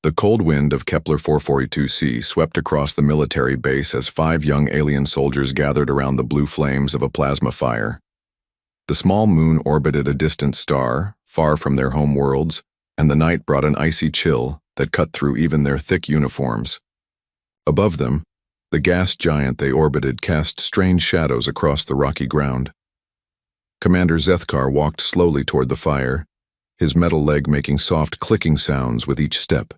The cold wind of Kepler 442c swept across the military base as 5 young alien soldiers gathered around the blue flames of a plasma fire. The small moon orbited a distant star, far from their home worlds, and the night brought an icy chill that cut through even their thick uniforms. Above them, the gas giant they orbited cast strange shadows across the rocky ground. Commander Zethkar walked slowly toward the fire, his metal leg making soft clicking sounds with each step.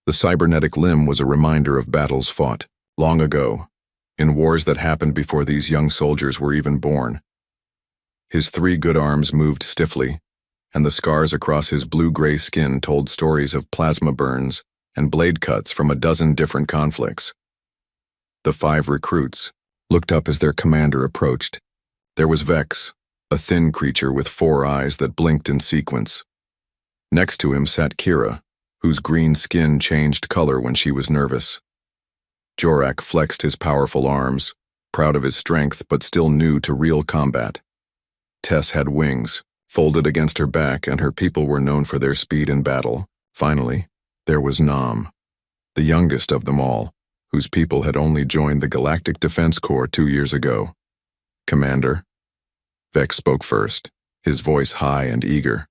The cybernetic limb was a reminder of battles fought, long ago, in wars that happened before these young soldiers were even born. His 3 good arms moved stiffly, and the scars across his blue-gray skin told stories of plasma burns and blade cuts from a dozen different conflicts. The 5 recruits looked up as their commander approached. There was Vex, a thin creature with 4 eyes that blinked in sequence. Next to him sat Kira, whose green skin changed color when she was nervous. Jorak flexed his powerful arms, proud of his strength but still new to real combat. Tess had wings, folded against her back, and her people were known for their speed in battle. Finally, there was Nam, the youngest of them all, whose people had only joined the Galactic Defense Corps 2 years ago. "Commander," Vex spoke first, his voice high and eager.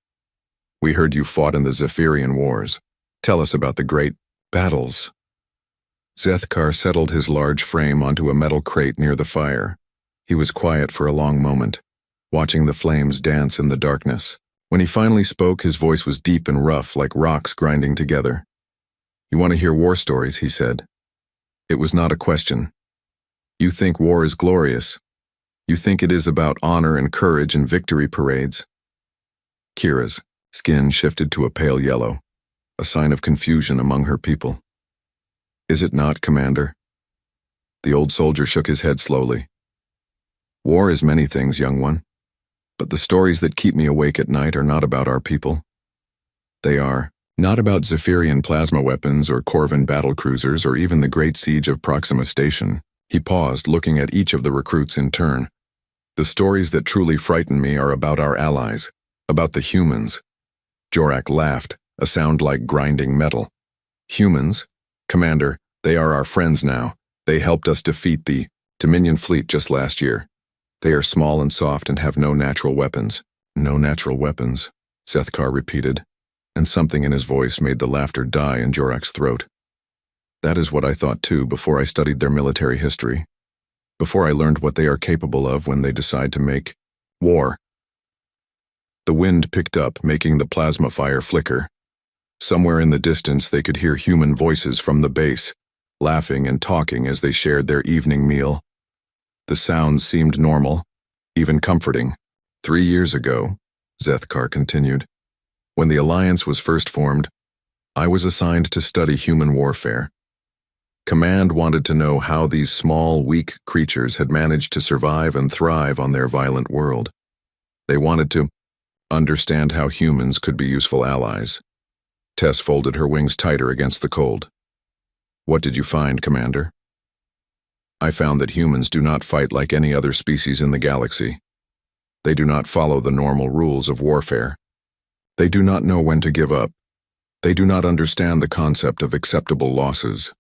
"We heard you fought in the Zephyrian Wars. Tell us about the great battles." Zethkar settled his large frame onto a metal crate near the fire. He was quiet for a long moment, watching the flames dance in the darkness. When he finally spoke, his voice was deep and rough, like rocks grinding together. "You want to hear war stories," he said. It was not a question. "You think war is glorious. You think it is about honor and courage and victory parades." Kira's skin shifted to a pale yellow, a sign of confusion among her people. "Is it not, Commander?" The old soldier shook his head slowly. "War is many things, young one, but the stories that keep me awake at night are not about our people. They are not about Zephyrian plasma weapons or Corvin battlecruisers or even the great siege of Proxima Station." He paused, looking at each of the recruits in turn. "The stories that truly frighten me are about our allies, about the humans." Jorak laughed, a sound like grinding metal. "Humans? Commander, they are our friends now. They helped us defeat the Dominion fleet just last year. They are small and soft and have no natural weapons." "No natural weapons," Zethkar repeated, and something in his voice made the laughter die in Jorak's throat. "That is what I thought too before I studied their military history, before I learned what they are capable of when they decide to make war." The wind picked up, making the plasma fire flicker. Somewhere in the distance they could hear human voices from the base, laughing and talking as they shared their evening meal. The sounds seemed normal, even comforting. 3 years ago, Zethkar continued, when the Alliance was first formed, I was assigned to study human warfare. Command wanted to know how these small, weak creatures had managed to survive and thrive on their violent world. They wanted to understand how humans could be useful allies. Tess folded her wings tighter against the cold. "What did you find, Commander?" "I found that humans do not fight like any other species in the galaxy. They do not follow the normal rules of warfare. They do not know when to give up. They do not understand the concept of acceptable losses."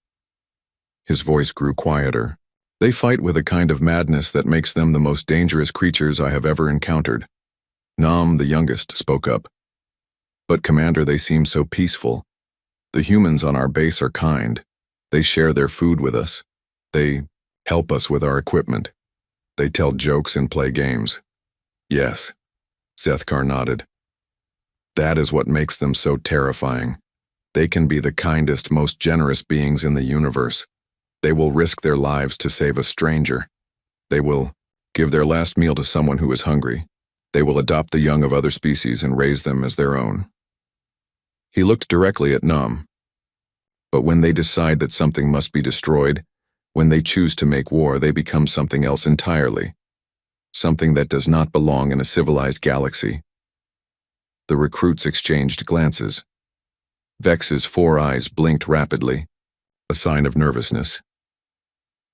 His voice grew quieter. "They fight with a kind of madness that makes them the most dangerous creatures I have ever encountered." Nam, the youngest, spoke up. "But Commander, they seem so peaceful. The humans on our base are kind. They share their food with us. They help us with our equipment. They tell jokes and play games." "Yes," Zethkar nodded. "That is what makes them so terrifying. They can be the kindest, most generous beings in the universe. They will risk their lives to save a stranger. They will give their last meal to someone who is hungry. They will adopt the young of other species and raise them as their own." He looked directly at Nam. "But when they decide that something must be destroyed, when they choose to make war, they become something else entirely. Something that does not belong in a civilized galaxy." The recruits exchanged glances. Vex's 4 eyes blinked rapidly, a sign of nervousness.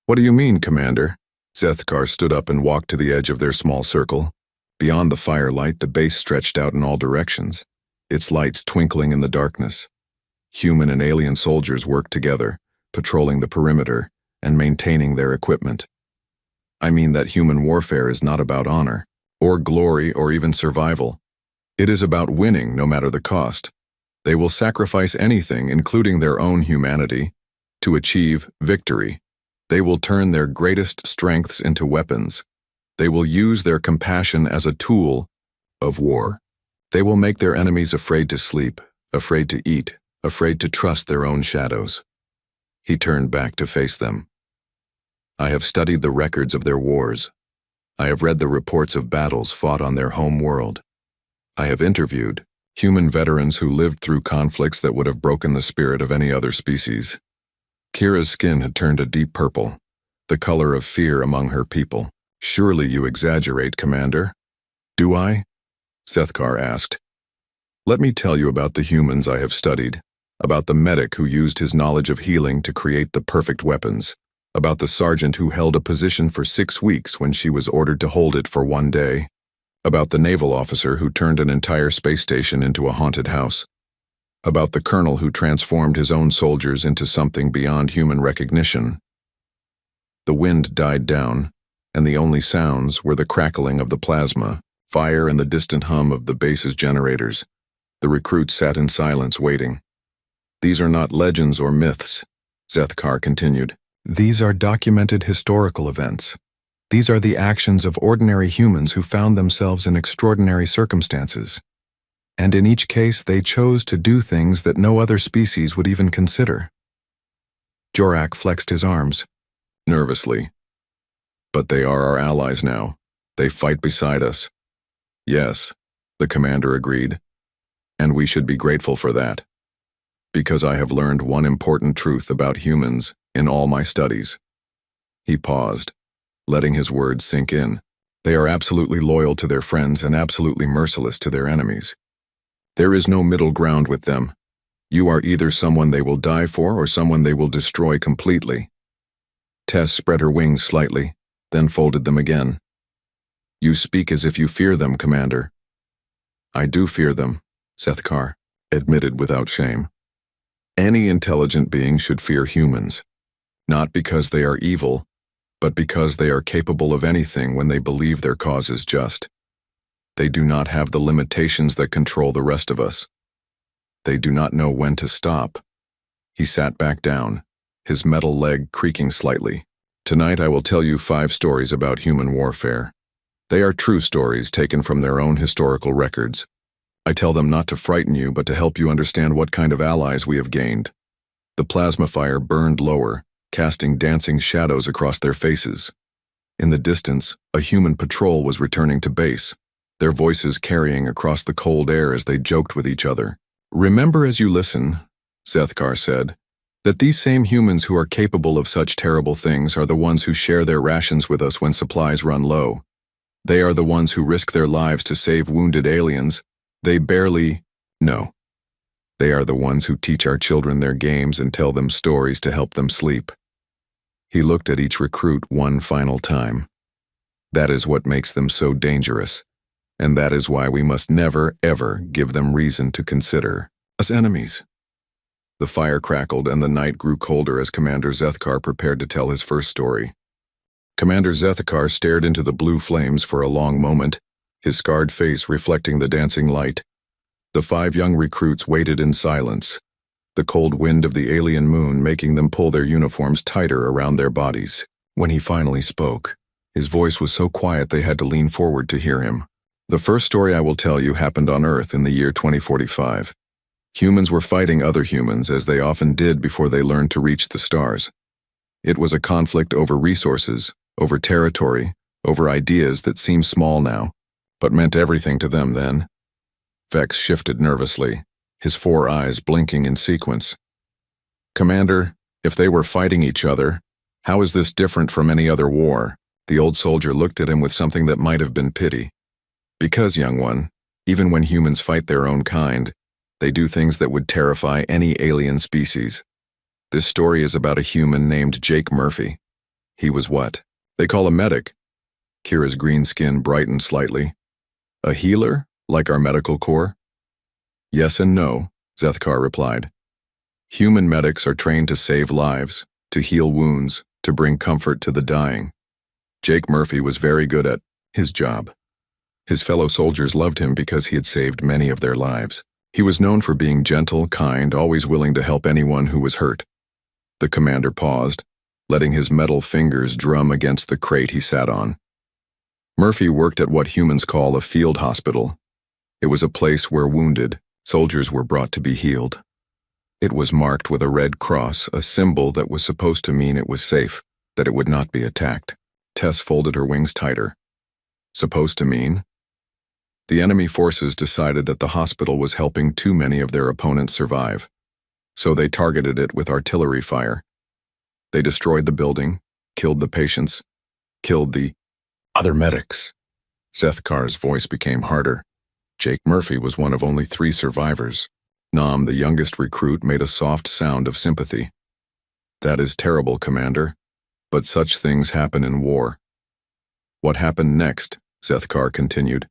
"What do you mean, Commander?" Zethkar stood up and walked to the edge of their small circle. Beyond the firelight, the base stretched out in all directions, its lights twinkling in the darkness. Human and alien soldiers worked together, patrolling the perimeter and maintaining their equipment. I mean that human warfare is not about honor, or glory, or even survival. It is about winning no matter the cost. They will sacrifice anything, including their own humanity, to achieve victory. They will turn their greatest strengths into weapons. They will use their compassion as a tool of war. They will make their enemies afraid to sleep, afraid to eat, afraid to trust their own shadows. He turned back to face them. I have studied the records of their wars. I have read the reports of battles fought on their home world. I have interviewed human veterans who lived through conflicts that would have broken the spirit of any other species. Kira's skin had turned a deep purple, the color of fear among her people. Surely you exaggerate, Commander. Do I? Sethkar asked. Let me tell you about the humans I have studied, about the medic who used his knowledge of healing to create the perfect weapons, about the sergeant who held a position for 6 weeks when she was ordered to hold it for 1 day, about the naval officer who turned an entire space station into a haunted house, about the colonel who transformed his own soldiers into something beyond human recognition. The wind died down, and the only sounds were the crackling of the plasma, fire, and the distant hum of the base's generators. The recruits sat in silence, waiting. These are not legends or myths, Sethkar continued. These are documented historical events. These are the actions of ordinary humans who found themselves in extraordinary circumstances. And in each case, they chose to do things that no other species would even consider. Jorak flexed his arms, nervously. But they are our allies now. They fight beside us. Yes, the commander agreed. And we should be grateful for that. Because I have learned one important truth about humans in all my studies. He paused, letting his words sink in. They are absolutely loyal to their friends and absolutely merciless to their enemies. There is no middle ground with them. You are either someone they will die for or someone they will destroy completely. Tess spread her wings slightly, then folded them again. You speak as if you fear them, Commander. I do fear them, Sethkar admitted without shame. Any intelligent being should fear humans, not because they are evil, but because they are capable of anything when they believe their cause is just. They do not have the limitations that control the rest of us. They do not know when to stop. He sat back down, his metal leg creaking slightly. Tonight I will tell you 5 stories about human warfare. They are true stories taken from their own historical records. I tell them not to frighten you, but to help you understand what kind of allies we have gained. The plasma fire burned lower, casting dancing shadows across their faces. In the distance, a human patrol was returning to base, their voices carrying across the cold air as they joked with each other. Remember as you listen, Sethkar said, that these same humans who are capable of such terrible things are the ones who share their rations with us when supplies run low. They are the ones who risk their lives to save wounded aliens. They barely know. They are the ones who teach our children their games and tell them stories to help them sleep. He looked at each recruit one final time. That is what makes them so dangerous, and that is why we must never, ever give them reason to consider us enemies. The fire crackled and the night grew colder as Commander Sethkar prepared to tell his first story. Commander Sethkar stared into the blue flames for a long moment, his scarred face reflecting the dancing light. The 5 young recruits waited in silence, the cold wind of the alien moon making them pull their uniforms tighter around their bodies. When he finally spoke, his voice was so quiet they had to lean forward to hear him. The first story I will tell you happened on Earth in the year 2045. Humans were fighting other humans, as they often did before they learned to reach the stars. It was a conflict over resources, over territory, over ideas that seem small now, but meant everything to them then. Vex shifted nervously, his 4 eyes blinking in sequence. Commander, if they were fighting each other, how is this different from any other war? The old soldier looked at him with something that might have been pity. Because, young one, even when humans fight their own kind, they do things that would terrify any alien species. This story is about a human named Jake Murphy. He was what they call a medic. Kira's green skin brightened slightly. A healer, like our medical corps? Yes and no, Sethkar replied. Human medics are trained to save lives, to heal wounds, to bring comfort to the dying. Jake Murphy was very good at his job. His fellow soldiers loved him because he had saved many of their lives. He was known for being gentle, kind, always willing to help anyone who was hurt. The commander paused, letting his metal fingers drum against the crate he sat on. Murphy worked at what humans call a field hospital. It was a place where wounded soldiers were brought to be healed. It was marked with a red cross, a symbol that was supposed to mean it was safe, that it would not be attacked. Tess folded her wings tighter. Supposed to mean? The enemy forces decided that the hospital was helping too many of their opponents survive, so they targeted it with artillery fire. They destroyed the building, killed the patients, killed the other medics. Zethkar's voice became harder. Jake Murphy was one of only 3 survivors. Nam, the youngest recruit, made a soft sound of sympathy. That is terrible, Commander, but such things happen in war. What happened next, Zethkar continued,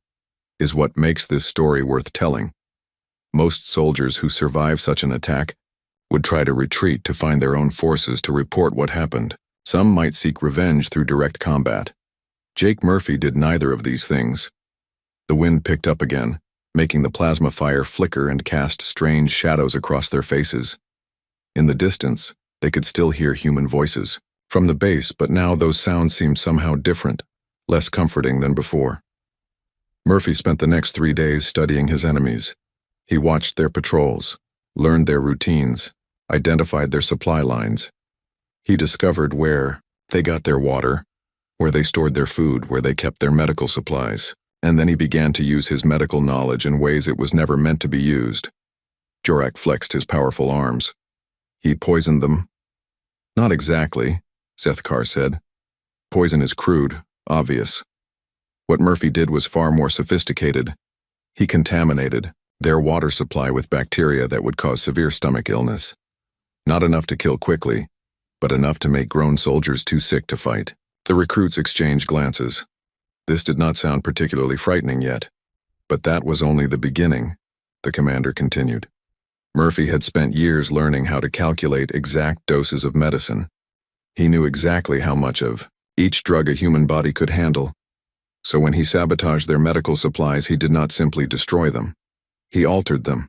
is what makes this story worth telling. Most soldiers who survive such an attack would try to retreat to find their own forces to report what happened. Some might seek revenge through direct combat. Jake Murphy did neither of these things. The wind picked up again, making the plasma fire flicker and cast strange shadows across their faces. In the distance, they could still hear human voices from the base, but now those sounds seemed somehow different, less comforting than before. Murphy spent the next 3 days studying his enemies. He watched their patrols, learned their routines, identified their supply lines. He discovered where they got their water, where they stored their food, where they kept their medical supplies, and then he began to use his medical knowledge in ways it was never meant to be used. Jorak flexed his powerful arms. He poisoned them. Not exactly, Zethkar said. Poison is crude, obvious. What Murphy did was far more sophisticated. He contaminated their water supply with bacteria that would cause severe stomach illness. Not enough to kill quickly, but enough to make grown soldiers too sick to fight. The recruits exchanged glances. This did not sound particularly frightening yet. But that was only the beginning, the commander continued. Murphy had spent years learning how to calculate exact doses of medicine. He knew exactly how much of each drug a human body could handle. So when he sabotaged their medical supplies, he did not simply destroy them. He altered them.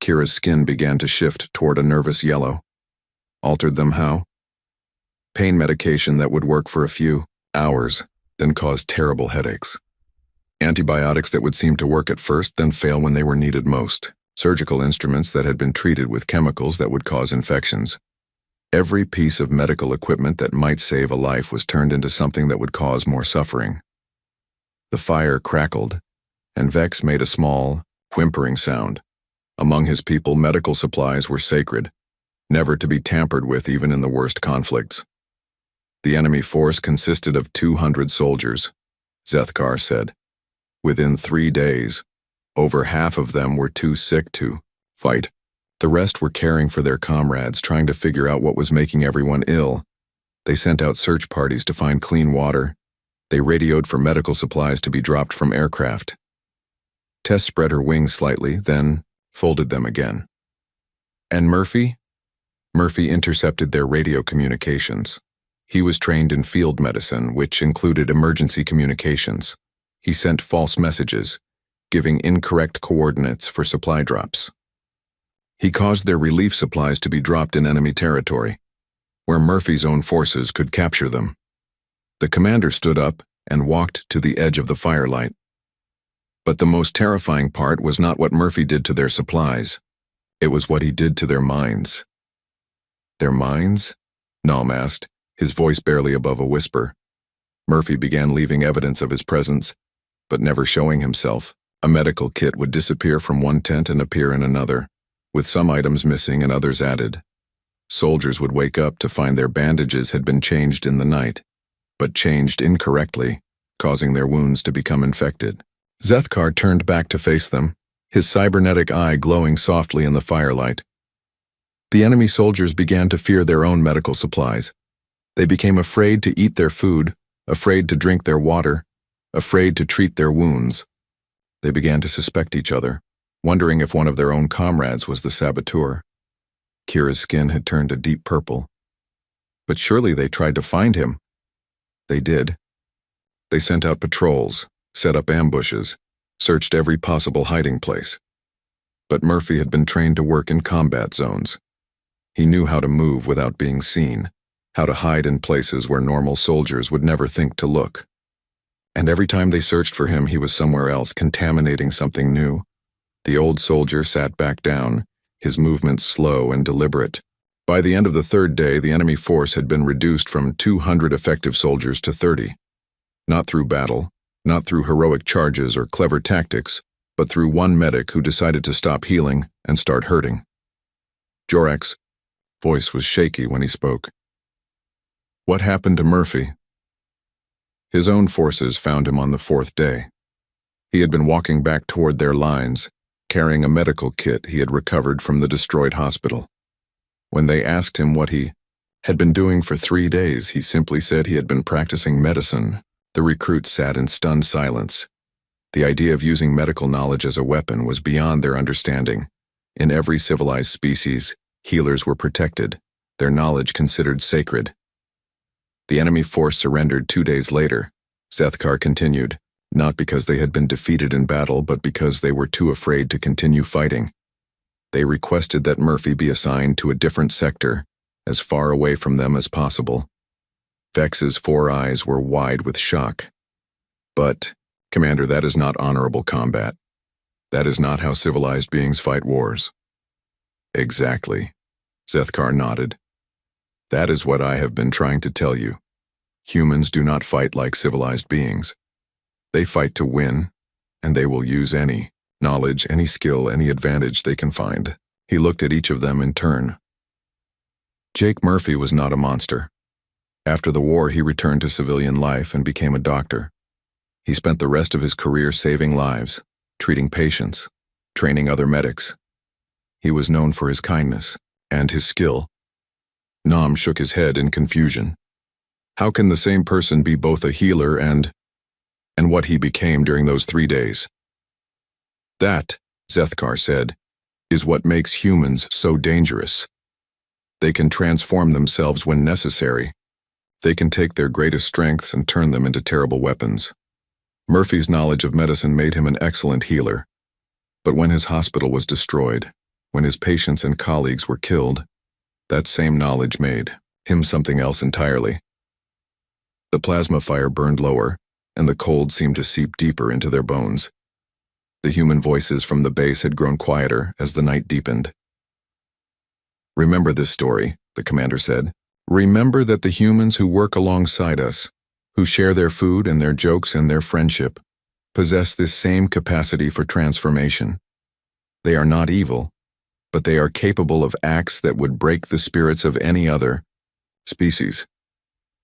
Kira's skin began to shift toward a nervous yellow. Altered them how? Pain medication that would work for a few hours, then cause terrible headaches. Antibiotics that would seem to work at first, then fail when they were needed most. Surgical instruments that had been treated with chemicals that would cause infections. Every piece of medical equipment that might save a life was turned into something that would cause more suffering. The fire crackled, and Vex made a small, whimpering sound. Among his people, medical supplies were sacred, never to be tampered with even in the worst conflicts. The enemy force consisted of 200 soldiers, Zethkar said. Within 3 days, over half of them were too sick to fight. The rest were caring for their comrades, trying to figure out what was making everyone ill. They sent out search parties to find clean water. They radioed for medical supplies to be dropped from aircraft. Tess spread her wings slightly, then folded them again. And Murphy? Murphy intercepted their radio communications. He was trained in field medicine, which included emergency communications. He sent false messages, giving incorrect coordinates for supply drops. He caused their relief supplies to be dropped in enemy territory, where Murphy's own forces could capture them. The commander stood up and walked to the edge of the firelight. But the most terrifying part was not what Murphy did to their supplies. It was what he did to their minds. Their minds? Naum asked, his voice barely above a whisper. Murphy began leaving evidence of his presence, but never showing himself. A medical kit would disappear from one tent and appear in another, with some items missing and others added. Soldiers would wake up to find their bandages had been changed in the night, but changed incorrectly, causing their wounds to become infected. Zethkar turned back to face them, his cybernetic eye glowing softly in the firelight. The enemy soldiers began to fear their own medical supplies. They became afraid to eat their food, afraid to drink their water, afraid to treat their wounds. They began to suspect each other, wondering if one of their own comrades was the saboteur. Kira's skin had turned a deep purple. But surely they tried to find him. They did. They sent out patrols, set up ambushes, searched every possible hiding place. But Murphy had been trained to work in combat zones. He knew how to move without being seen, how to hide in places where normal soldiers would never think to look. And every time they searched for him, he was somewhere else, contaminating something new. The old soldier sat back down, his movements slow and deliberate. By the end of the third day, the enemy force had been reduced from 200 effective soldiers to 30. Not through battle, not through heroic charges or clever tactics, but through one medic who decided to stop healing and start hurting. Jorek's voice was shaky when he spoke. What happened to Murphy? His own forces found him on the fourth day. He had been walking back toward their lines, carrying a medical kit he had recovered from the destroyed hospital. When they asked him what he had been doing for 3 days, he simply said he had been practicing medicine. The recruits sat in stunned silence. The idea of using medical knowledge as a weapon was beyond their understanding. In every civilized species, healers were protected, their knowledge considered sacred. The enemy force surrendered 2 days later, Zethkar continued, not because they had been defeated in battle, but because they were too afraid to continue fighting. They requested that Murphy be assigned to a different sector, as far away from them as possible. Vex's 4 eyes were wide with shock. But, Commander, that is not honorable combat. That is not how civilized beings fight wars. Exactly, Zethkar nodded. That is what I have been trying to tell you. Humans do not fight like civilized beings. They fight to win, and they will use any knowledge, any skill, any advantage they can find. He looked at each of them in turn. Jake Murphy was not a monster. After the war, he returned to civilian life and became a doctor. He spent the rest of his career saving lives, treating patients, training other medics. He was known for his kindness and his skill. Nam shook his head in confusion. How can the same person be both a healer and what he became during those 3 days? That, Zethkar said, is what makes humans so dangerous. They can transform themselves when necessary. They can take their greatest strengths and turn them into terrible weapons. Murphy's knowledge of medicine made him an excellent healer. But when his hospital was destroyed, when his patients and colleagues were killed, that same knowledge made him something else entirely. The plasma fire burned lower, and the cold seemed to seep deeper into their bones. The human voices from the base had grown quieter as the night deepened. Remember this story, the commander said. Remember that the humans who work alongside us, who share their food and their jokes and their friendship, possess this same capacity for transformation. They are not evil, but they are capable of acts that would break the spirits of any other species.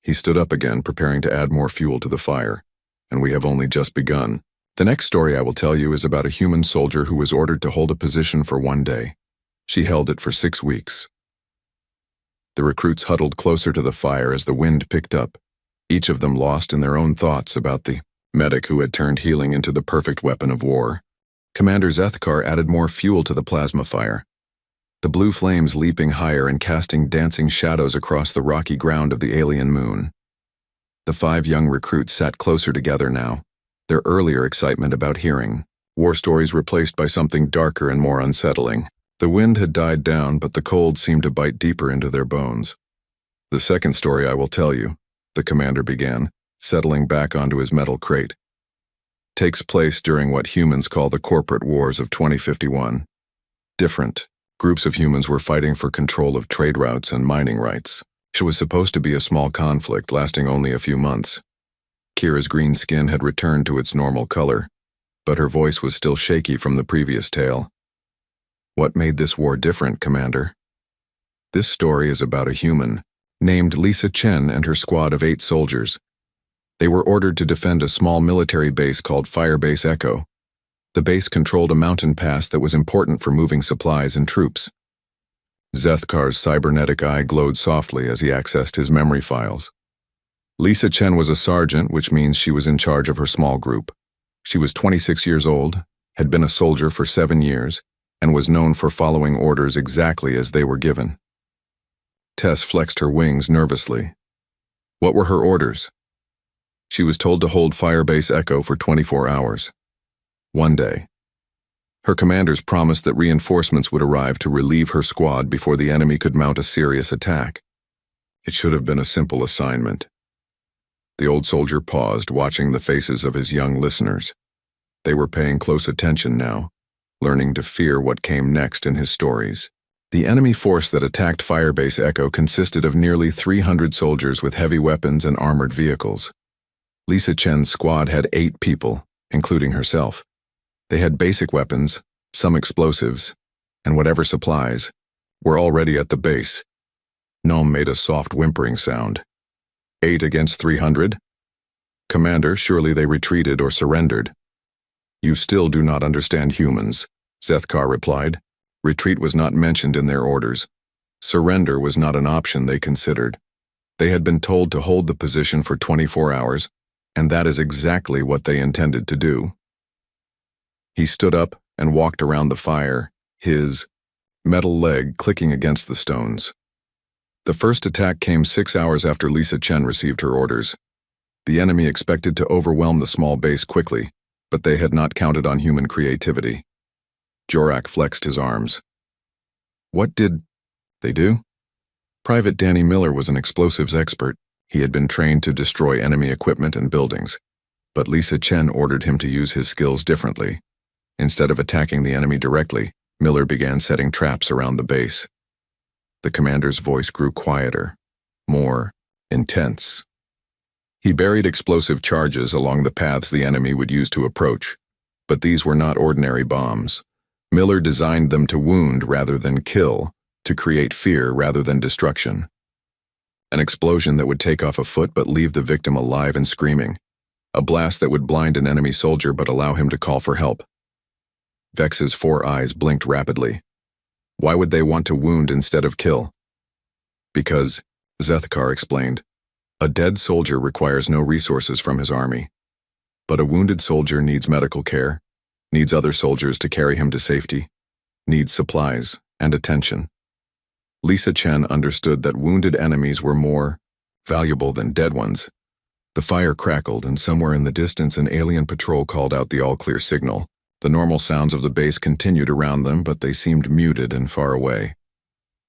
He stood up again, preparing to add more fuel to the fire, and we have only just begun. The next story I will tell you is about a human soldier who was ordered to hold a position for 1 day. She held it for 6 weeks. The recruits huddled closer to the fire as the wind picked up, each of them lost in their own thoughts about the medic who had turned healing into the perfect weapon of war. Commander Zethkar added more fuel to the plasma fire, the blue flames leaping higher and casting dancing shadows across the rocky ground of the alien moon. The 5 young recruits sat closer together now, their earlier excitement about hearing war stories replaced by something darker and more unsettling. The wind had died down, but the cold seemed to bite deeper into their bones. The second story I will tell you, the commander began, settling back onto his metal crate, takes place during what humans call the corporate wars of 2051. Different groups of humans were fighting for control of trade routes and mining rights. It was supposed to be a small conflict lasting only a few months. Kira's green skin had returned to its normal color, but her voice was still shaky from the previous tale. What made this war different, Commander? This story is about a human named Lisa Chen and her squad of 8 soldiers. They were ordered to defend a small military base called Firebase Echo. The base controlled a mountain pass that was important for moving supplies and troops. Zethkar's cybernetic eye glowed softly as he accessed his memory files. Lisa Chen was a sergeant, which means she was in charge of her small group. She was 26 years old, had been a soldier for 7 years, and was known for following orders exactly as they were given. Tess flexed her wings nervously. What were her orders? She was told to hold Firebase Echo for 24 hours. One day. Her commanders promised that reinforcements would arrive to relieve her squad before the enemy could mount a serious attack. It should have been a simple assignment. The old soldier paused, watching the faces of his young listeners. They were paying close attention now, learning to fear what came next in his stories. The enemy force that attacked Firebase Echo consisted of nearly 300 soldiers with heavy weapons and armored vehicles. Lisa Chen's squad had 8 people, including herself. They had basic weapons, some explosives, and whatever supplies were already at the base. Nom made a soft whimpering sound. 8 against 300? Commander, surely they retreated or surrendered. You still do not understand humans, Zethkar replied. Retreat was not mentioned in their orders. Surrender was not an option they considered. They had been told to hold the position for 24 hours, and that is exactly what they intended to do. He stood up and walked around the fire, his metal leg clicking against the stones. The first attack came 6 hours after Lisa Chen received her orders. The enemy expected to overwhelm the small base quickly, but they had not counted on human creativity. Jorak flexed his arms. What did they do? Private Danny Miller was an explosives expert. He had been trained to destroy enemy equipment and buildings. But Lisa Chen ordered him to use his skills differently. Instead of attacking the enemy directly, Miller began setting traps around the base. The commander's voice grew quieter, more intense. He buried explosive charges along the paths the enemy would use to approach. But these were not ordinary bombs. Miller designed them to wound rather than kill, to create fear rather than destruction. An explosion that would take off a foot but leave the victim alive and screaming. A blast that would blind an enemy soldier but allow him to call for help. Vex's 4 eyes blinked rapidly. Why would they want to wound instead of kill? Because, Zethkar explained, a dead soldier requires no resources from his army. But a wounded soldier needs medical care, needs other soldiers to carry him to safety, needs supplies and attention. Lisa Chen understood that wounded enemies were more valuable than dead ones. The fire crackled, and somewhere in the distance an alien patrol called out the all-clear signal. The normal sounds of the base continued around them, but they seemed muted and far away.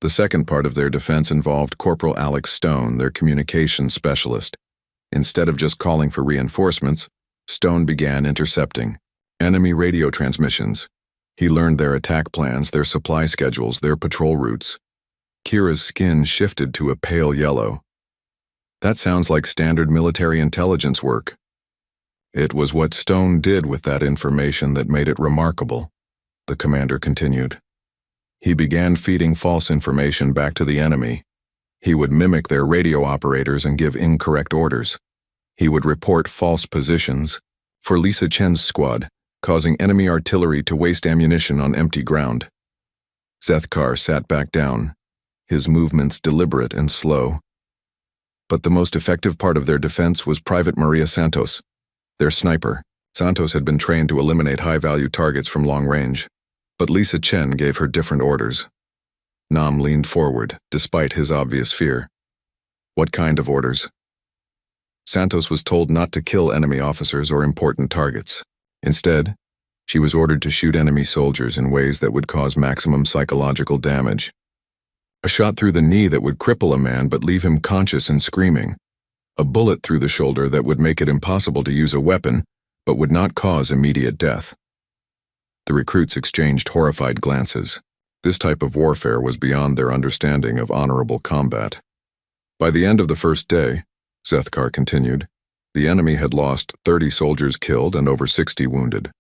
The second part of their defense involved Corporal Alex Stone, their communications specialist. Instead of just calling for reinforcements, Stone began intercepting enemy radio transmissions. He learned their attack plans, their supply schedules, their patrol routes. Kira's skin shifted to a pale yellow. That sounds like standard military intelligence work. It was what Stone did with that information that made it remarkable, the commander continued. He began feeding false information back to the enemy. He would mimic their radio operators and give incorrect orders. He would report false positions for Lisa Chen's squad, causing enemy artillery to waste ammunition on empty ground. Zethkar sat back down, his movements deliberate and slow. But the most effective part of their defense was Private Maria Santos, their sniper. Santos had been trained to eliminate high-value targets from long range, but Lisa Chen gave her different orders. Nam leaned forward, despite his obvious fear. What kind of orders? Santos was told not to kill enemy officers or important targets. Instead, she was ordered to shoot enemy soldiers in ways that would cause maximum psychological damage. A shot through the knee that would cripple a man but leave him conscious and screaming. A bullet through the shoulder that would make it impossible to use a weapon, but would not cause immediate death. The recruits exchanged horrified glances. This type of warfare was beyond their understanding of honorable combat. By the end of the first day, Zethkar continued, the enemy had lost 30 soldiers killed and over 60 wounded.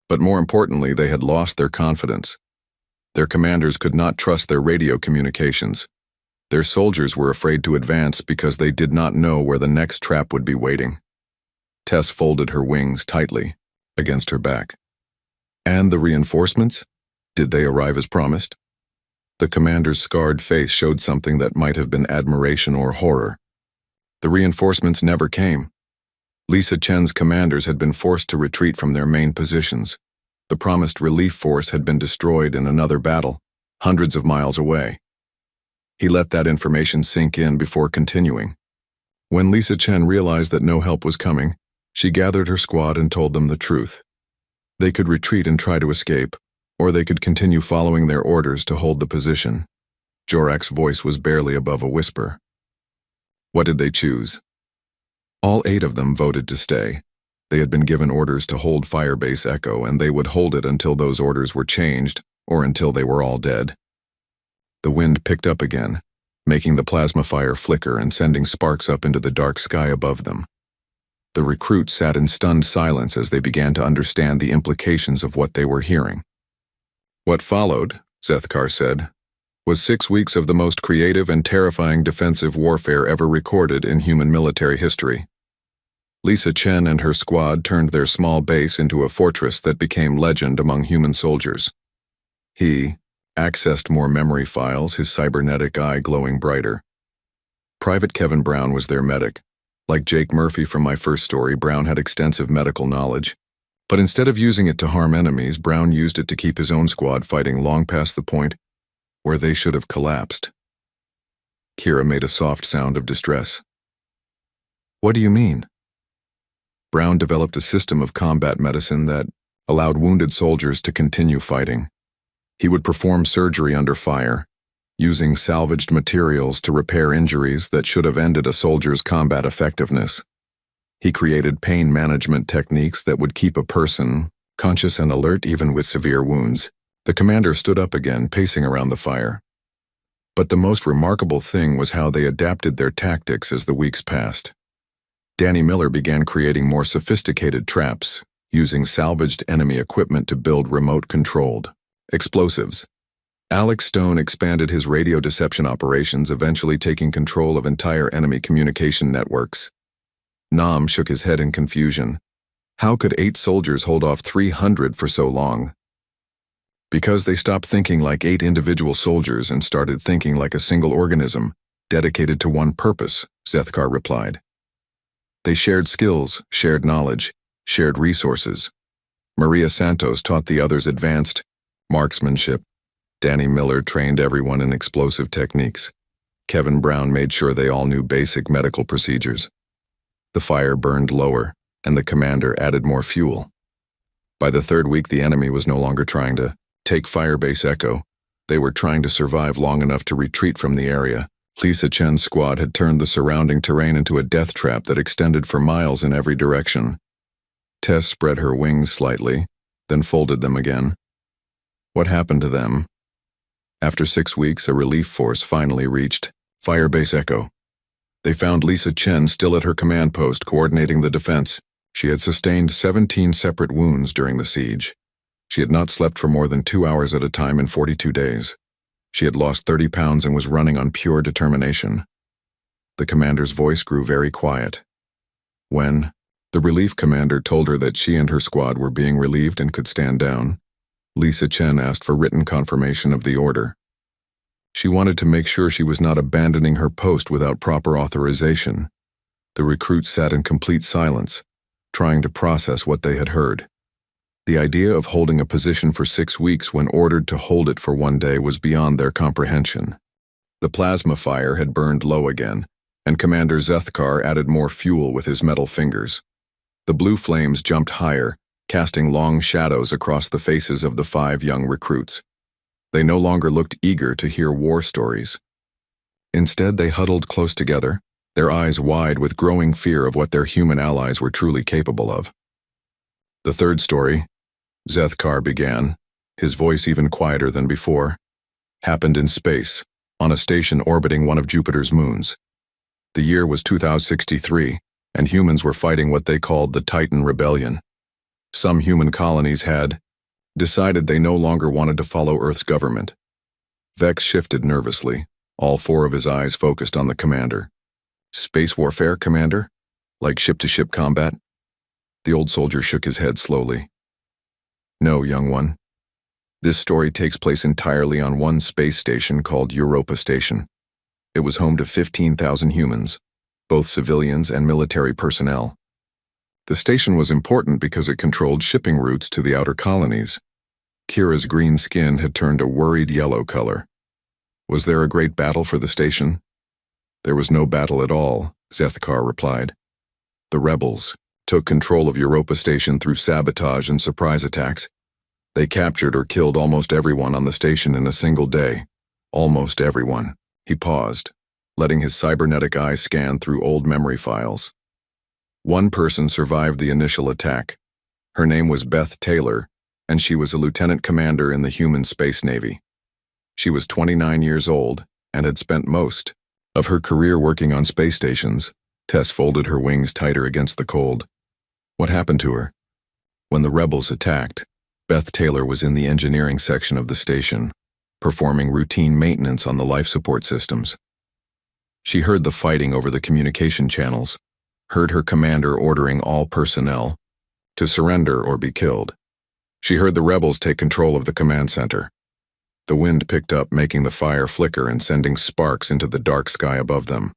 But more importantly, they had lost their confidence. Their commanders could not trust their radio communications. Their soldiers were afraid to advance because they did not know where the next trap would be waiting. Tess folded her wings tightly against her back. And the reinforcements? Did they arrive as promised? The commander's scarred face showed something that might have been admiration or horror. The reinforcements never came. Lisa Chen's commanders had been forced to retreat from their main positions. The promised relief force had been destroyed in another battle, hundreds of miles away. He let that information sink in before continuing. When Lisa Chen realized that no help was coming, she gathered her squad and told them the truth. They could retreat and try to escape, or they could continue following their orders to hold the position. Jorak's voice was barely above a whisper. What did they choose? All 8 of them voted to stay. They had been given orders to hold Firebase Echo, and they would hold it until those orders were changed, or until they were all dead. The wind picked up again, making the plasma fire flicker and sending sparks up into the dark sky above them. The recruits sat in stunned silence as they began to understand the implications of what they were hearing. What followed, Zethkar said, was 6 weeks of the most creative and terrifying defensive warfare ever recorded in human military history. Lisa Chen and her squad turned their small base into a fortress that became legend among human soldiers. He accessed more memory files, his cybernetic eye glowing brighter. Private Kevin Brown was their medic. Like Jake Murphy from my first story, Brown had extensive medical knowledge. But instead of using it to harm enemies, Brown used it to keep his own squad fighting long past the point where they should have collapsed. Kira made a soft sound of distress. What do you mean? Brown developed a system of combat medicine that allowed wounded soldiers to continue fighting. He would perform surgery under fire, using salvaged materials to repair injuries that should have ended a soldier's combat effectiveness. He created pain management techniques that would keep a person conscious and alert even with severe wounds. The commander stood up again, pacing around the fire. But the most remarkable thing was how they adapted their tactics as the weeks passed. Danny Miller began creating more sophisticated traps, using salvaged enemy equipment to build remote-controlled explosives. Alex Stone expanded his radio deception operations, eventually taking control of entire enemy communication networks. Nam shook his head in confusion. How could 8 soldiers hold off 300 for so long? Because they stopped thinking like 8 individual soldiers and started thinking like a single organism, dedicated to one purpose, Zethkar replied. They shared skills, shared knowledge, shared resources. Maria Santos taught the others advanced marksmanship. Danny Miller trained everyone in explosive techniques. Kevin Brown made sure they all knew basic medical procedures. The fire burned lower, and the commander added more fuel. By the 3rd week, the enemy was no longer trying to take Firebase Echo. They were trying to survive long enough to retreat from the area. Lisa Chen's squad had turned the surrounding terrain into a death trap that extended for miles in every direction. Tess spread her wings slightly, then folded them again. What happened to them? After 6 weeks, a relief force finally reached Firebase Echo. They found Lisa Chen still at her command post coordinating the defense. She had sustained 17 separate wounds during the siege. She had not slept for more than 2 hours at a time in 42 days. She had lost 30 pounds and was running on pure determination. The commander's voice grew very quiet. When the relief commander told her that she and her squad were being relieved and could stand down, Lisa Chen asked for written confirmation of the order. She wanted to make sure she was not abandoning her post without proper authorization. The recruits sat in complete silence, trying to process what they had heard. The idea of holding a position for 6 weeks when ordered to hold it for 1 day was beyond their comprehension. The plasma fire had burned low again, and Commander Zethkar added more fuel with his metal fingers. The blue flames jumped higher, casting long shadows across the faces of the 5 young recruits. They no longer looked eager to hear war stories. Instead, they huddled close together, their eyes wide with growing fear of what their human allies were truly capable of. The 3rd story, Zethkar began, his voice even quieter than before, happened in space, on a station orbiting one of Jupiter's moons. The year was 2063, and humans were fighting what they called the Titan Rebellion. Some human colonies had decided they no longer wanted to follow Earth's government. Vex shifted nervously, all 4 of his eyes focused on the commander. Space warfare, Commander? Like ship-to-ship combat? The old soldier shook his head slowly. No, young one. This story takes place entirely on one space station called Europa Station. It was home to 15,000 humans, both civilians and military personnel. The station was important because it controlled shipping routes to the outer colonies. Kira's green skin had turned a worried yellow color. Was there a great battle for the station? There was no battle at all, Zethkar replied. The rebels took control of Europa Station through sabotage and surprise attacks. They captured or killed almost everyone on the station in a single day. Almost everyone. He paused, letting his cybernetic eye scan through old memory files. One person survived the initial attack. Her name was Beth Taylor, and she was a lieutenant commander in the Human Space Navy. She was 29 years old and had spent most of her career working on space stations. Tess folded her wings tighter against the cold. What happened to her? When the rebels attacked, Beth Taylor was in the engineering section of the station, performing routine maintenance on the life support systems. She heard the fighting over the communication channels, heard her commander ordering all personnel to surrender or be killed. She heard the rebels take control of the command center. The wind picked up, making the fire flicker and sending sparks into the dark sky above them.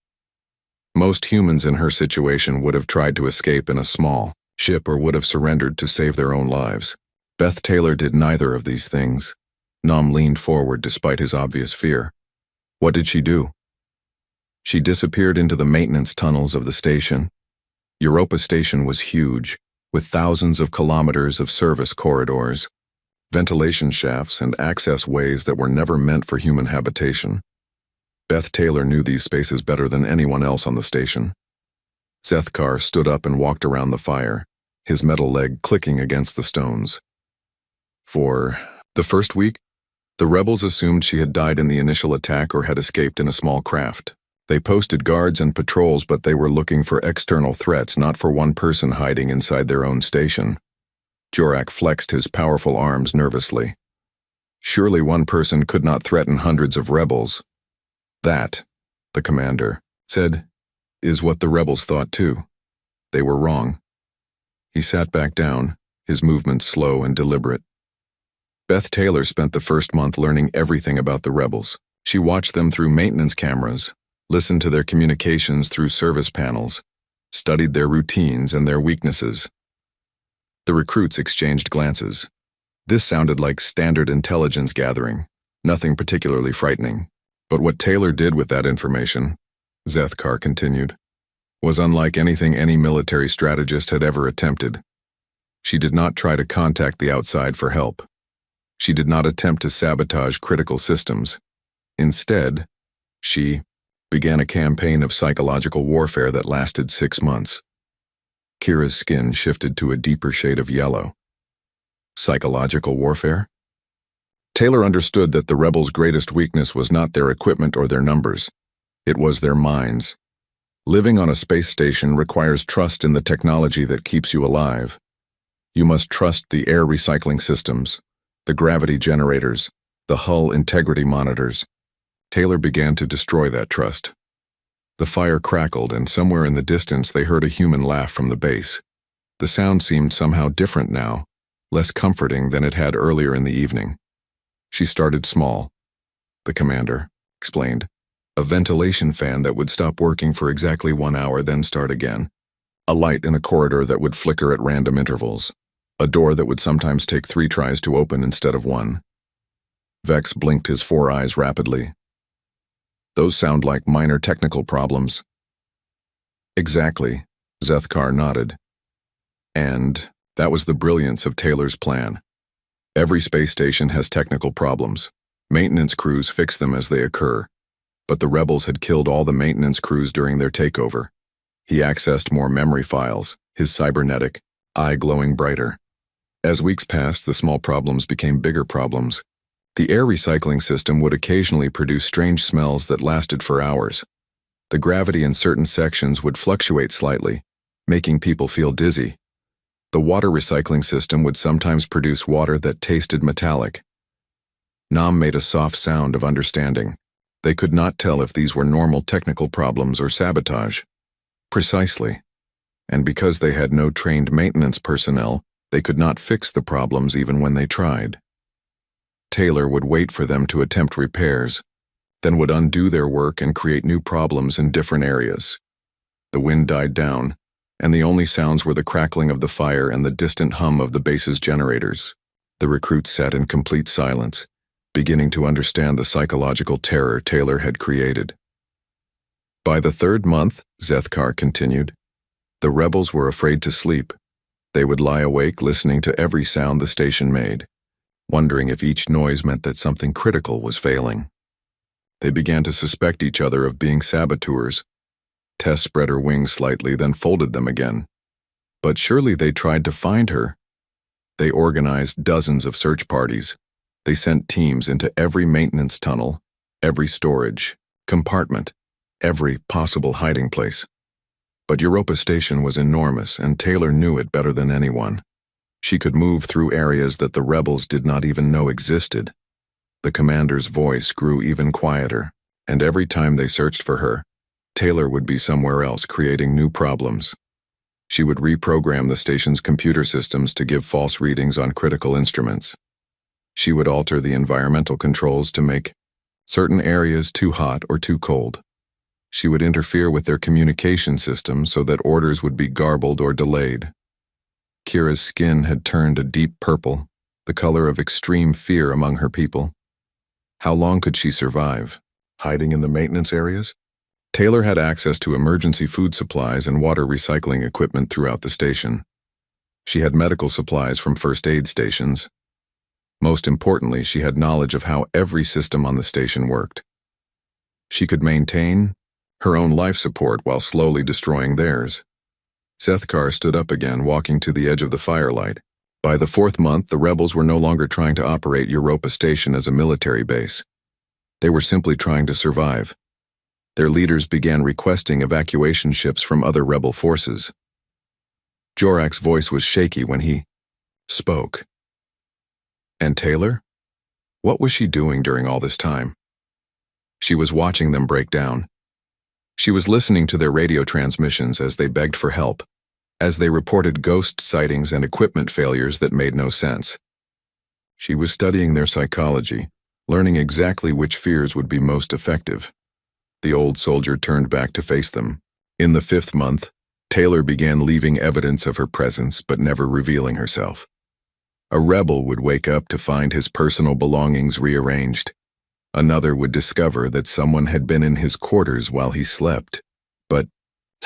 Most humans in her situation would have tried to escape in a small ship or would have surrendered to save their own lives. Beth Taylor did neither of these things. Nam leaned forward despite his obvious fear. What did she do? She disappeared into the maintenance tunnels of the station. Europa Station was huge, with thousands of kilometers of service corridors, ventilation shafts, and access ways that were never meant for human habitation. Beth Taylor knew these spaces better than anyone else on the station. Zethkar stood up and walked around the fire, his metal leg clicking against the stones. For the first week, the rebels assumed she had died in the initial attack or had escaped in a small craft. They posted guards and patrols, but they were looking for external threats, not for one person hiding inside their own station. Jorak flexed his powerful arms nervously. Surely one person could not threaten hundreds of rebels. That, the commander said, is what the rebels thought too. They were wrong. He sat back down, his movements slow and deliberate. Beth Taylor spent the first month learning everything about the rebels. She watched them through maintenance cameras, listened to their communications through service panels, studied their routines and their weaknesses. The recruits exchanged glances. This sounded like standard intelligence gathering, nothing particularly frightening. But what Taylor did with that information, Zethkar continued, was unlike anything any military strategist had ever attempted. She did not try to contact the outside for help. She did not attempt to sabotage critical systems. Instead, she began a campaign of psychological warfare that lasted 6 months. Kira's skin shifted to a deeper shade of yellow. Psychological warfare? Taylor understood that the rebels' greatest weakness was not their equipment or their numbers. It was their minds. Living on a space station requires trust in the technology that keeps you alive. You must trust the air recycling systems, the gravity generators, the hull integrity monitors. Taylor began to destroy that trust. The fire crackled, and somewhere in the distance they heard a human laugh from the base. The sound seemed somehow different now, less comforting than it had earlier in the evening. She started small, the commander explained. A ventilation fan that would stop working for exactly 1 hour, then start again. A light in a corridor that would flicker at random intervals. A door that would sometimes take 3 tries to open instead of 1. Vex blinked his 4 eyes rapidly. Those sound like minor technical problems. Exactly, Zethkar nodded. And that was the brilliance of Taylor's plan. Every space station has technical problems. Maintenance crews fix them as they occur. But the rebels had killed all the maintenance crews during their takeover. He accessed more memory files, his cybernetic eye glowing brighter. As weeks passed, the small problems became bigger problems. The air recycling system would occasionally produce strange smells that lasted for hours. The gravity in certain sections would fluctuate slightly, making people feel dizzy. The water recycling system would sometimes produce water that tasted metallic. Nam made a soft sound of understanding. They could not tell if these were normal technical problems or sabotage. Precisely. And because they had no trained maintenance personnel, they could not fix the problems even when they tried. Taylor would wait for them to attempt repairs, then would undo their work and create new problems in different areas. The wind died down, and the only sounds were the crackling of the fire and the distant hum of the base's generators. The recruits sat in complete silence, beginning to understand the psychological terror Taylor had created. By the third month, Zethkar continued, the rebels were afraid to sleep. They would lie awake listening to every sound the station made, wondering if each noise meant that something critical was failing. They began to suspect each other of being saboteurs. Tess spread her wings slightly, then folded them again. But surely they tried to find her. They organized dozens of search parties. They sent teams into every maintenance tunnel, every storage compartment, every possible hiding place. But Europa Station was enormous, and Taylor knew it better than anyone. She could move through areas that the rebels did not even know existed. The commander's voice grew even quieter, and every time they searched for her, Taylor would be somewhere else creating new problems. She would reprogram the station's computer systems to give false readings on critical instruments. She would alter the environmental controls to make certain areas too hot or too cold. She would interfere with their communication system so that orders would be garbled or delayed. Kira's skin had turned a deep purple, the color of extreme fear among her people. How long could she survive? Hiding in the maintenance areas? Taylor had access to emergency food supplies and water recycling equipment throughout the station. She had medical supplies from first aid stations. Most importantly, she had knowledge of how every system on the station worked. She could maintain her own life support while slowly destroying theirs. Zethkar stood up again, walking to the edge of the firelight. By the fourth month, the rebels were no longer trying to operate Europa Station as a military base. They were simply trying to survive. Their leaders began requesting evacuation ships from other rebel forces. Jorak's voice was shaky when he spoke. And Taylor? What was she doing during all this time? She was watching them break down. She was listening to their radio transmissions as they begged for help, as they reported ghost sightings and equipment failures that made no sense. She was studying their psychology, learning exactly which fears would be most effective. The old soldier turned back to face them. In the fifth month, Taylor began leaving evidence of her presence but never revealing herself. A rebel would wake up to find his personal belongings rearranged. Another would discover that someone had been in his quarters while he slept. But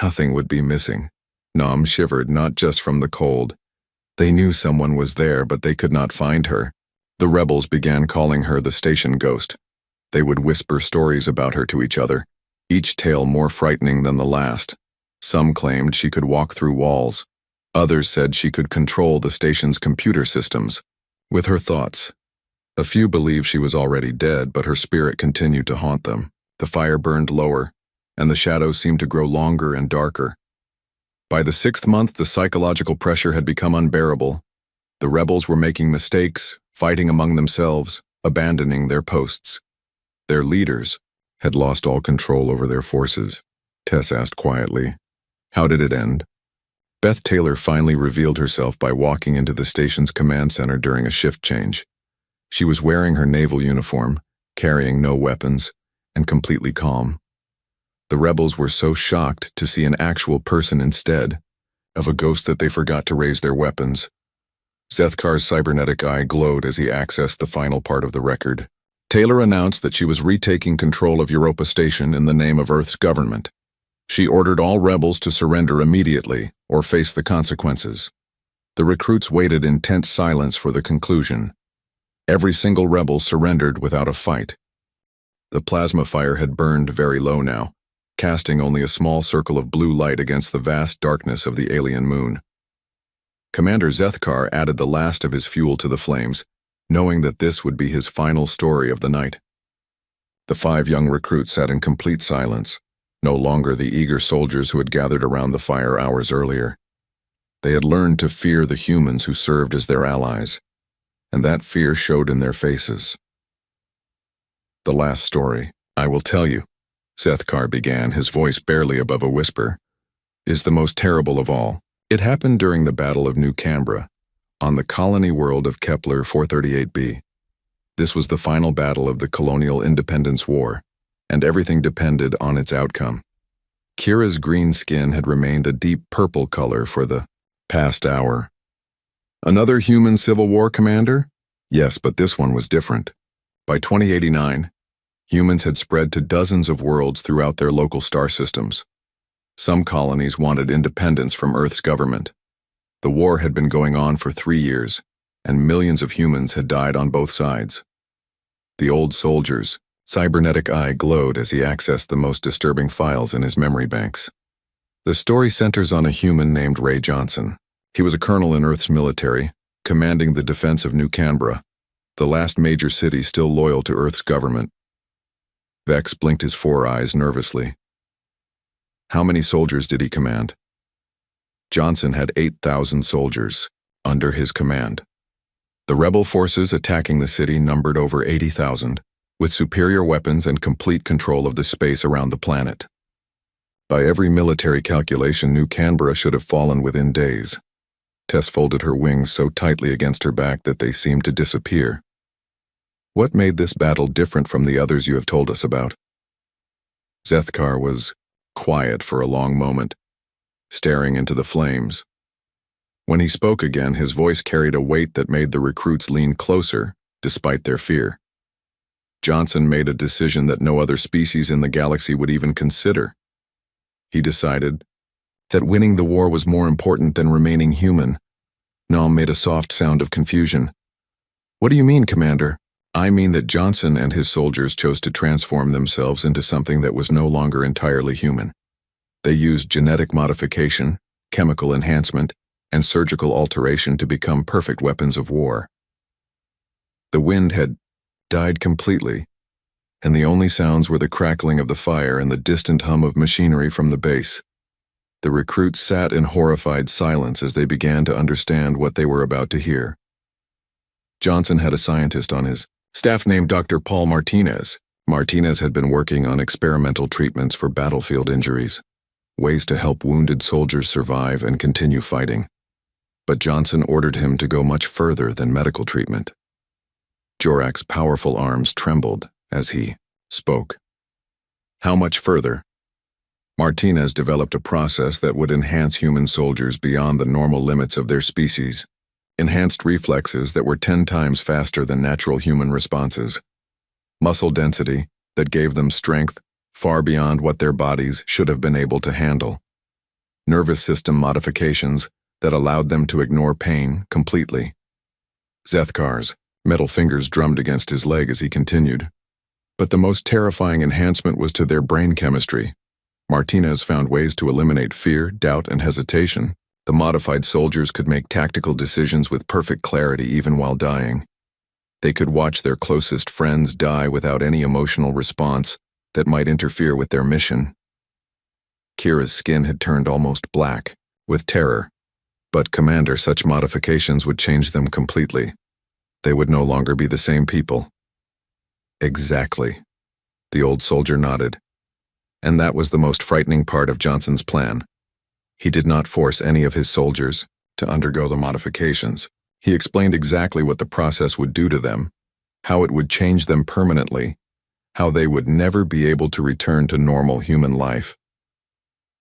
nothing would be missing. Nom shivered, not just from the cold. They knew someone was there, but they could not find her. The rebels began calling her the station ghost. They would whisper stories about her to each other, each tale more frightening than the last. Some claimed she could walk through walls. Others said she could control the station's computer systems with her thoughts. A few believed she was already dead, but her spirit continued to haunt them. The fire burned lower, and the shadows seemed to grow longer and darker. By the sixth month, the psychological pressure had become unbearable. The rebels were making mistakes, fighting among themselves, abandoning their posts. Their leaders had lost all control over their forces. Tess asked quietly, "How did it end?" Beth Taylor finally revealed herself by walking into the station's command center during a shift change. She was wearing her naval uniform, carrying no weapons, and completely calm. The rebels were so shocked to see an actual person instead of a ghost that they forgot to raise their weapons. Zethkar's cybernetic eye glowed as he accessed the final part of the record. Taylor announced that she was retaking control of Europa Station in the name of Earth's government. She ordered all rebels to surrender immediately or face the consequences. The recruits waited in tense silence for the conclusion. Every single rebel surrendered without a fight. The plasma fire had burned very low now, casting only a small circle of blue light against the vast darkness of the alien moon. Commander Zethkar added the last of his fuel to the flames, knowing that this would be his final story of the night. The 5 young recruits sat in complete silence, no longer the eager soldiers who had gathered around the fire hours earlier. They had learned to fear the humans who served as their allies, and that fear showed in their faces. "The last story, I will tell you," Zethkar began, his voice barely above a whisper, "is the most terrible of all. It happened during the Battle of New Cambria, on the colony world of Kepler 438b. This was the final battle of the Colonial Independence War, and everything depended on its outcome. Kira's green skin had remained a deep purple color for the past hour. Another human civil war, Commander? Yes, but this one was different. By 2089, humans had spread to dozens of worlds throughout their local star systems. Some colonies wanted independence from Earth's government. The war had been going on for 3 years, and millions of humans had died on both sides. The old soldier's cybernetic eye glowed as he accessed the most disturbing files in his memory banks. The story centers on a human named Ray Johnson. He was a colonel in Earth's military, commanding the defense of New Canberra, the last major city still loyal to Earth's government. Vex blinked his 4 eyes nervously. How many soldiers did he command? Johnson had 8,000 soldiers under his command. The rebel forces attacking the city numbered over 80,000, with superior weapons and complete control of the space around the planet. By every military calculation, New Canberra should have fallen within days. Tess folded her wings so tightly against her back that they seemed to disappear. What made this battle different from the others you have told us about? Zethkar was quiet for a long moment, staring into the flames. When he spoke again, his voice carried a weight that made the recruits lean closer, despite their fear. Johnson made a decision that no other species in the galaxy would even consider. He decided that winning the war was more important than remaining human. Nom made a soft sound of confusion. What do you mean, Commander? I mean that Johnson and his soldiers chose to transform themselves into something that was no longer entirely human. They used genetic modification, chemical enhancement, and surgical alteration to become perfect weapons of war. The wind had died completely, and the only sounds were the crackling of the fire and the distant hum of machinery from the base. The recruits sat in horrified silence as they began to understand what they were about to hear. Johnson had a scientist on his staff named Dr. Paul Martinez. Martinez had been working on experimental treatments for battlefield injuries, ways to help wounded soldiers survive and continue fighting. But Johnson ordered him to go much further than medical treatment. Jorak's powerful arms trembled as he spoke. How much further? Martinez developed a process that would enhance human soldiers beyond the normal limits of their species. Enhanced reflexes that were 10 times faster than natural human responses. Muscle density that gave them strength far beyond what their bodies should have been able to handle. Nervous system modifications that allowed them to ignore pain completely. Zethkar's metal fingers drummed against his leg as he continued. But the most terrifying enhancement was to their brain chemistry. Martinez found ways to eliminate fear, doubt, and hesitation. The modified soldiers could make tactical decisions with perfect clarity even while dying. They could watch their closest friends die without any emotional response that might interfere with their mission. Kira's skin had turned almost black, with terror. But, Commander, such modifications would change them completely. They would no longer be the same people. Exactly. The old soldier nodded. And that was the most frightening part of Johnson's plan. He did not force any of his soldiers to undergo the modifications. He explained exactly what the process would do to them, how it would change them permanently, how they would never be able to return to normal human life.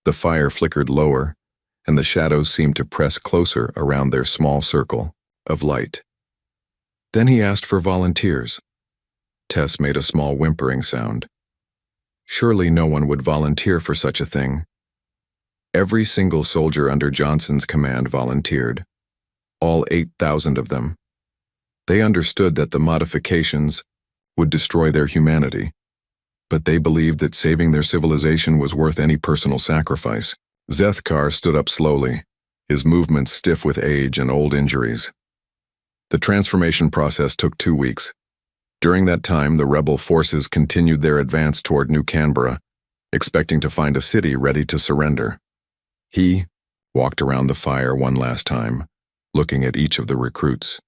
The fire flickered lower, and the shadows seemed to press closer around their small circle of light. Then he asked for volunteers. Tess made a small whimpering sound. Surely no one would volunteer for such a thing. Every single soldier under Johnson's command volunteered. All 8,000 of them. They understood that the modifications would destroy their humanity, but they believed that saving their civilization was worth any personal sacrifice. Zethkar stood up slowly, his movements stiff with age and old injuries. The transformation process took 2 weeks. During that time, the rebel forces continued their advance toward New Canberra, expecting to find a city ready to surrender. He walked around the fire one last time, looking at each of the recruits.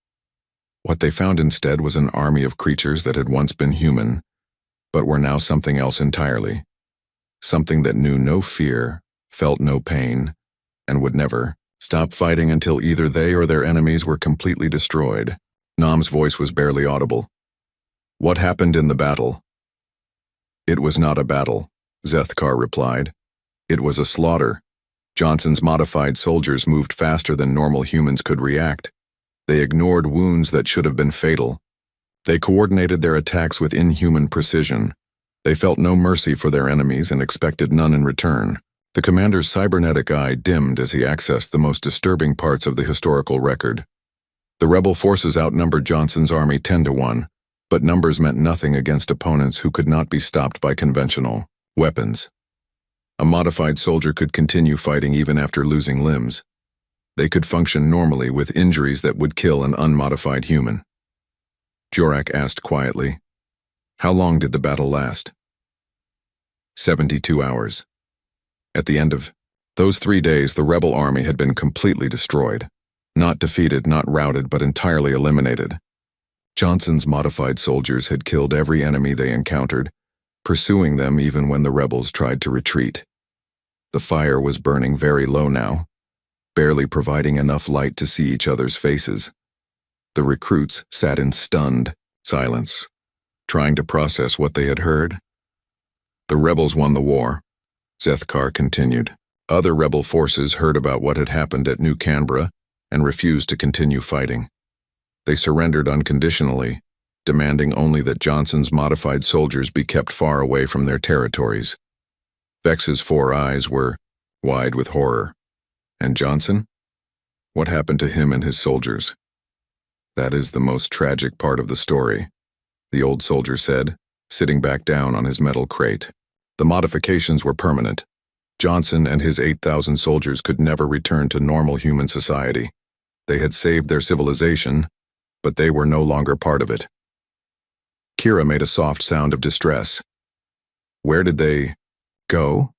What they found instead was an army of creatures that had once been human, but were now something else entirely. Something that knew no fear, felt no pain, and would never stop fighting until either they or their enemies were completely destroyed. Nom's voice was barely audible. What happened in the battle? It was not a battle, Zethkar replied. It was a slaughter. Johnson's modified soldiers moved faster than normal humans could react. They ignored wounds that should have been fatal. They coordinated their attacks with inhuman precision. They felt no mercy for their enemies and expected none in return. The commander's cybernetic eye dimmed as he accessed the most disturbing parts of the historical record. The rebel forces outnumbered Johnson's army 10-1, but numbers meant nothing against opponents who could not be stopped by conventional weapons. A modified soldier could continue fighting even after losing limbs. They could function normally with injuries that would kill an unmodified human. Jorak asked quietly, "How long did the battle last?" 72 hours. At the end of those 3 days, the rebel army had been completely destroyed. Not defeated, not routed, but entirely eliminated. Johnson's modified soldiers had killed every enemy they encountered, pursuing them even when the rebels tried to retreat. The fire was burning very low now, barely providing enough light to see each other's faces. The recruits sat in stunned silence, trying to process what they had heard. The rebels won the war, Zethkar continued. Other rebel forces heard about what had happened at New Canberra and refused to continue fighting. They surrendered unconditionally, demanding only that Johnson's modified soldiers be kept far away from their territories. Vex's 4 eyes were wide with horror. And Johnson? What happened to him and his soldiers? That is the most tragic part of the story, the old soldier said, sitting back down on his metal crate. The modifications were permanent. Johnson and his 8,000 soldiers could never return to normal human society. They had saved their civilization, but they were no longer part of it. Kira made a soft sound of distress. Where did they go?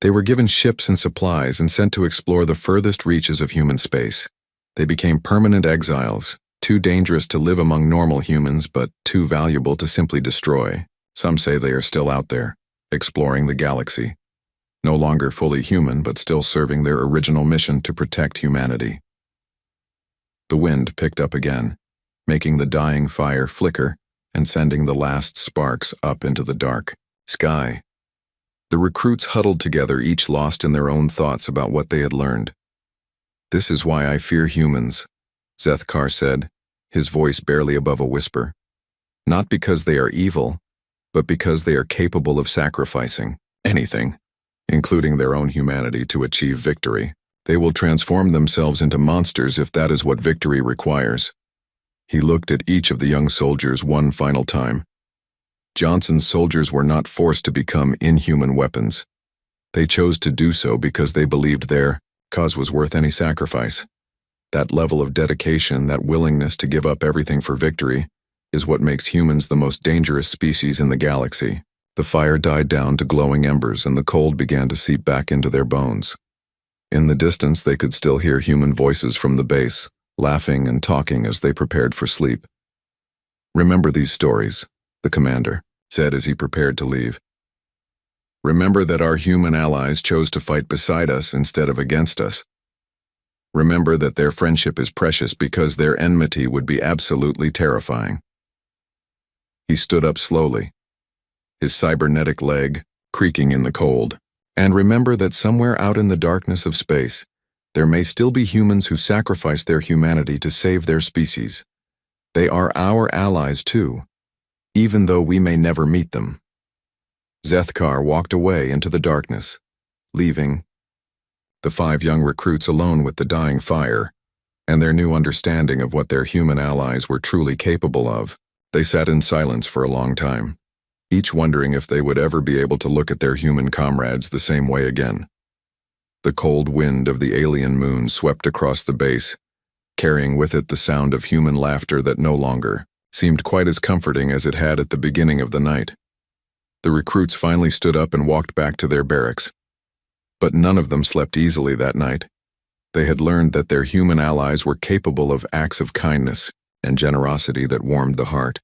They were given ships and supplies and sent to explore the furthest reaches of human space. They became permanent exiles, too dangerous to live among normal humans, but too valuable to simply destroy. Some say they are still out there, exploring the galaxy. No longer fully human, but still serving their original mission to protect humanity. The wind picked up again, making the dying fire flicker and sending the last sparks up into the dark sky. The recruits huddled together, each lost in their own thoughts about what they had learned. "This is why I fear humans," Zethkar said, his voice barely above a whisper. "Not because they are evil, but because they are capable of sacrificing anything, including their own humanity, to achieve victory. They will transform themselves into monsters if that is what victory requires." He looked at each of the young soldiers one final time. Johnson's soldiers were not forced to become inhuman weapons. They chose to do so because they believed their cause was worth any sacrifice. That level of dedication, that willingness to give up everything for victory, is what makes humans the most dangerous species in the galaxy. The fire died down to glowing embers, and the cold began to seep back into their bones. In the distance, they could still hear human voices from the base, laughing and talking as they prepared for sleep. "Remember these stories," the commander said as he prepared to leave. "Remember that our human allies chose to fight beside us instead of against us. Remember that their friendship is precious because their enmity would be absolutely terrifying." He stood up slowly, his cybernetic leg creaking in the cold. "And remember that somewhere out in the darkness of space, there may still be humans who sacrifice their humanity to save their species. They are our allies too, even though we may never meet them." Zethkar walked away into the darkness, leaving the 5 young recruits alone with the dying fire and their new understanding of what their human allies were truly capable of. They sat in silence for a long time, each wondering if they would ever be able to look at their human comrades the same way again. The cold wind of the alien moon swept across the base, carrying with it the sound of human laughter that no longer seemed quite as comforting as it had at the beginning of the night. The recruits finally stood up and walked back to their barracks. But none of them slept easily that night. They had learned that their human allies were capable of acts of kindness and generosity that warmed the heart.